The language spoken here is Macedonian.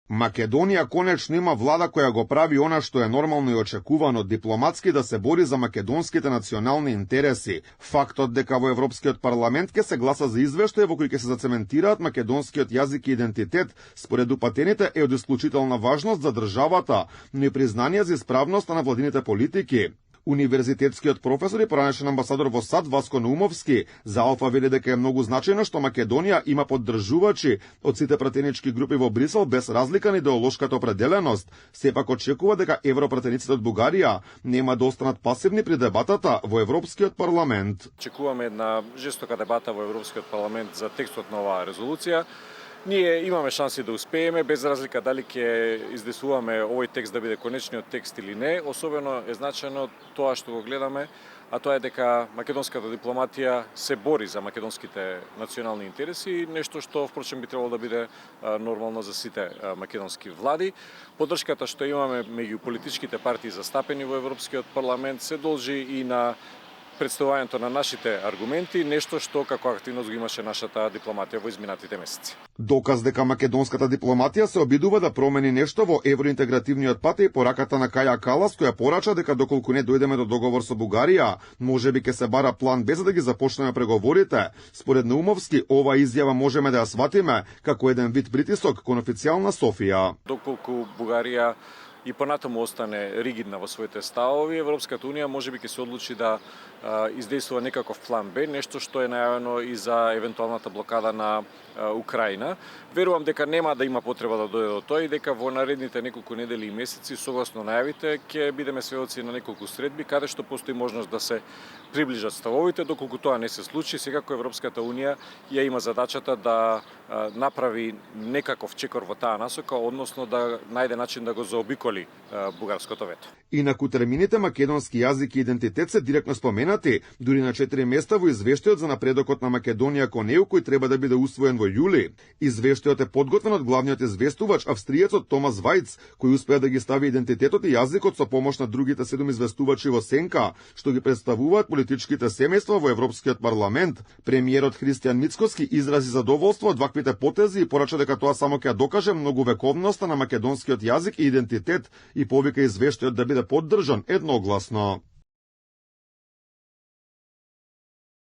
Македонија конечно има влада која го прави она што е нормално и очекувано, дипломатски да се бори за македонските национални интереси. Фактот дека во Европскиот парламент ќе се гласа за извештај во кој ќе се зацементираат македонскиот јазик и идентитет, според упатените е од исклучителна важност за државата, но и признание за исправноста на владините политики. Универзитетскиот професор и поранешен амбасадор во САД Васко Наумовски за Алфа вели дека е многу значајно што Македонија има поддржувачи од сите пратенички групи во Брисел без разлика на идеолошката определеност. Сепак очекува дека европратениците од Бугарија нема да останат пасивни при дебатата во Европскиот парламент. Очекуваме една жестока дебата во Европскиот парламент за текстот на оваа резолуција. Ние имаме шанси да успееме, без разлика дали ќе издесуваме овој текст да биде конечниот текст или не. Особено е значајно тоа што го гледаме, а тоа е дека македонската дипломатија се бори за македонските национални интереси, нешто што впрочем би требало да биде нормално за сите македонски влади. Поддршката што имаме меѓу политичките партии застапени во Европскиот парламент се должи и на представувањето на нашите аргументи, нешто што како активност го имаше нашата дипломатија во изминатите месеци. Доказ дека македонската дипломатија се обидува да промени нешто во евроинтегративниот пат и пораката на Каја Калас, која порача дека доколку не дојдеме до договор со Бугарија, можеби ќе се бара план без да ги започнеме преговорите. Според Наумовски, ова изјава можеме да ја сватиме како еден вид притисок кон официјална Софија. Доколку Бугарија и понатаму остане ригидна во своите ставови, Европската унија можеби ќе се одлучи да издействува некаков план Б, нешто што е најавено и за евентуалната блокада на Украина. Верувам дека нема да има потреба да дојде до тоа и дека во наредните неколку недели и месеци, согласно најавите, ќе бидеме сведоци на неколку средби каде што постои можност да се приближат ставовите. Доколку тоа не се случи, секако Европската унија ја има задачата да направи некаков чекор во таа насока, односно да најде начин да го заобиколи бугарското вето. Инаку термините македонски јазик и идентитет се директно споменати, дури на 4 места во извештајот за напредокот на Македонија кон ЕУ, кој треба да биде усвоен во јули. Извештајот е подготвен од главниот известувач, австриецот Томас Вајц, кој успеа да ги стави идентитетот и јазикот со помош на другите 7 известувачи во сенка, што ги представуваат политичките семејства во Европскиот парламент. Премиерот Христијан Мицкоски изрази задоволство од ваквите потези и порача дека тоа само ќе докаже многувековноста на македонскиот јазик и идентитет и повика извештајот да биде поддржан едногласно.